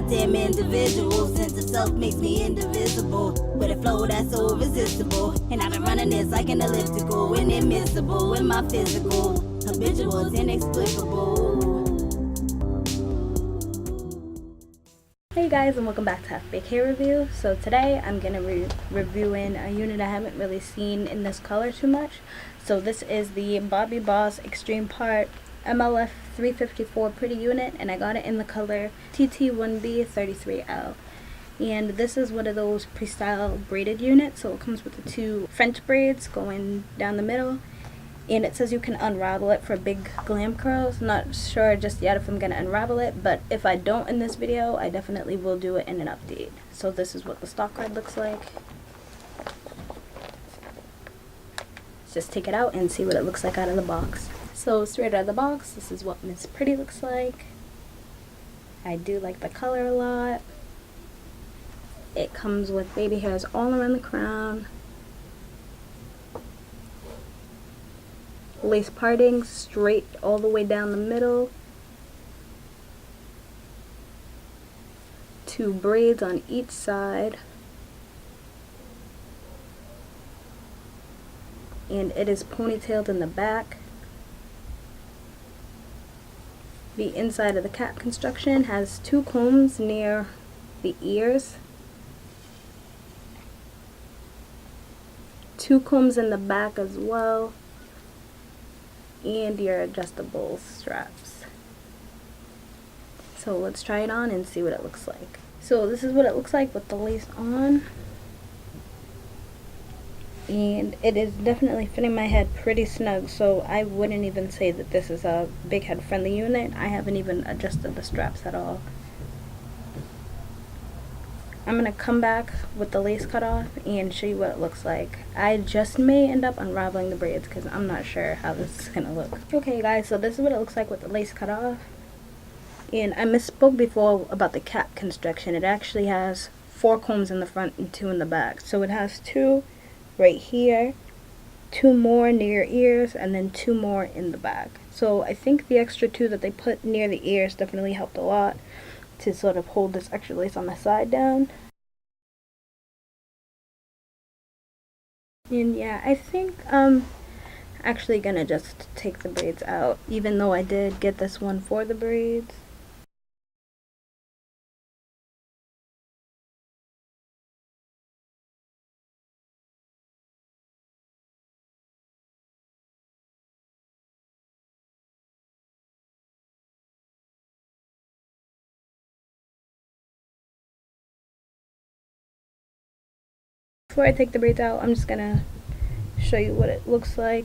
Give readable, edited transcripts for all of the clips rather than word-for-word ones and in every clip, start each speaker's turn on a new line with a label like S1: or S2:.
S1: goddamn individual. Sense of self makes me indivisible. With a flow that's so irresistible. And I've been running this like an elliptical. Inadmissible in my physical. Habitual, it's inexplicable.
S2: Hey guys, and welcome back to a Fake Hair Review. So today I'm going to be reviewing a unit I haven't really seen in this color too much. So this is the Bobbi Boss Extreme Part MLF 354 Pretty unit, and I got it in the color TT1B33L. And this is one of those pre-style braided units, so it comes with the two French braids going down the middle. And it says you can unravel it for big glam curls. Not sure just yet if I'm going to unravel it, but if I don't in this video, I definitely will do it in an update. So this is what the stock card looks like. Let's just take it out and see what it looks like out of the box. So straight out of the box, this is what Miss Pretty looks like. I do like the color a lot. It comes with baby hairs all around the crown. Lace parting straight all the way down the middle. Two braids on each side. And it is ponytailed in the back. The inside of the cap construction has two combs near the ears. Two combs in the back as well. And your adjustable straps. So let's try it on and see what it looks like. So this is what it looks like with the lace on. And it is definitely fitting my head pretty snug, so I wouldn't even say that this is a big head friendly unit. I haven't even adjusted the straps at all. I'm going to come back with the lace cut off and show you what it looks like. I just may end up unraveling the braids because I'm not sure how this is going to look. Okay guys, so this is what it looks like with the lace cut off. And I misspoke before about the cap construction. It actually has 4 combs in the front and 2 in the back. So it has 2 right here, 2 more near your ears, and then 2 more in the back. So I think the extra 2 that they put near the ears definitely helped a lot to sort of hold this extra lace on the side down. And yeah, I think I'm actually gonna just take the braids out, even though I did get this one for the braids. Before I take the braids out, I'm just gonna show you what it looks like.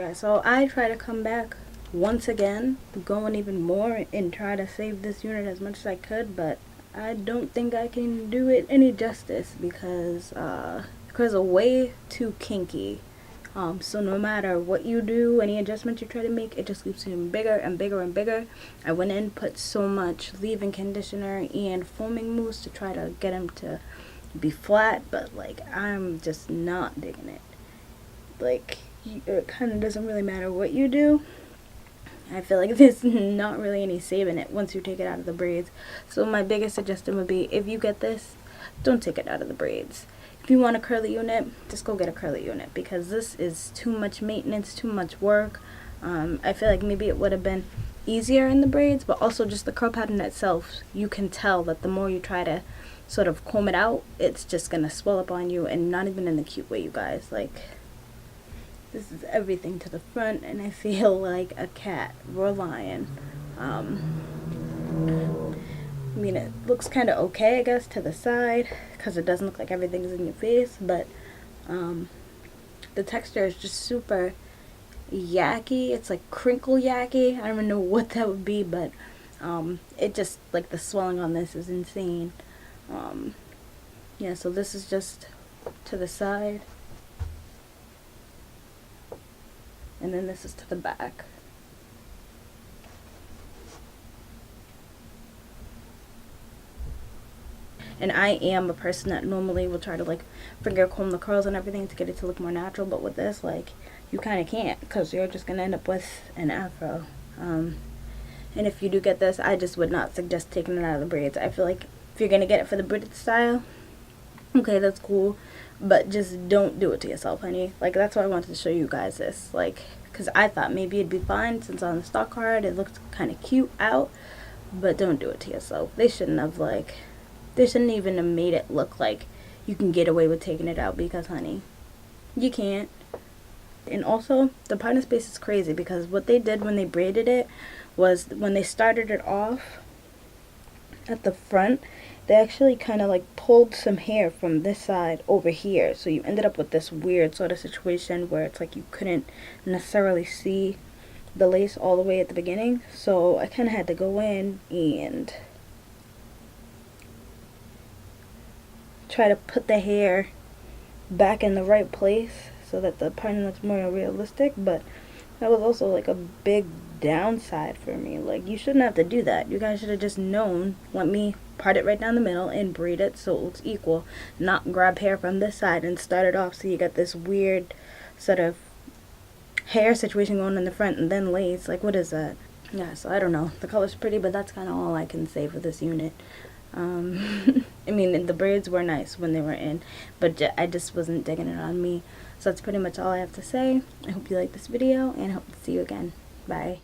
S2: guys, so I try to come back once again, going even more and try to save this unit as much as I could, but I don't think I can do it any justice because it's way too kinky. So no matter what you do, any adjustments you try to make, it just keeps getting bigger and bigger and bigger. I went in, put so much leave-in conditioner and foaming mousse to try to get them to be flat, but like I'm just not digging it. Like it kind of doesn't really matter what you do. I feel like there's not really any saving it once you take it out of the braids. So my biggest suggestion would be, if you get this, don't take it out of the braids. If you want a curly unit, just go get a curly unit, because this is too much maintenance, too much work. I feel like maybe it would have been easier in the braids, but also just the curl pattern itself, you can tell that the more you try to sort of comb it out, it's just gonna swell up on you, and not even in the cute way, you guys. Like, this is everything to the front, and I feel like a cat or a lion. I mean, it looks kind of okay, I guess, to the side, because it doesn't look like everything's in your face, but the texture is just super yucky. It's like crinkle yucky. I don't even know what that would be, but it just, like, the swelling on this is insane. Yeah, so this is just to the side, and then this is to the back. And I am a person that normally will try to, like, finger comb the curls and everything to get it to look more natural, but with this, like, you kind of can't, because you're just going to end up with an afro. And if you do get this, I just would not suggest taking it out of the braids. I feel like if you're going to get it for the braided style, okay, that's cool, but just don't do it to yourself, honey. Like, that's why I wanted to show you guys this, like, because I thought maybe it'd be fine, since on the stock card it looked kind of cute out, but don't do it to yourself. They shouldn't have, like, they shouldn't even have made it look like you can get away with taking it out, because, honey, you can't. And also, the partner space is crazy, because what they did when they braided it was, when they started it off at the front, they actually kind of like pulled some hair from this side over here, so you ended up with this weird sort of situation where it's like you couldn't necessarily see the lace all the way at the beginning. So I kind of had to go in and try to put the hair back in the right place so that the pattern looks more realistic, but that was also like a big downside for me. Like, you shouldn't have to do that. You guys should have just known, let me part it right down the middle and braid it so it looks equal, not grab hair from this side and start it off so you got this weird sort of hair situation going in the front and then lace. Like, what is that? Yeah, so I don't know. The color's pretty, but that's kind of all I can say for this unit. I mean, the braids were nice when they were in, but I just wasn't digging it on me. So that's pretty much all I have to say. I hope you like this video, and I hope to see you again. Bye.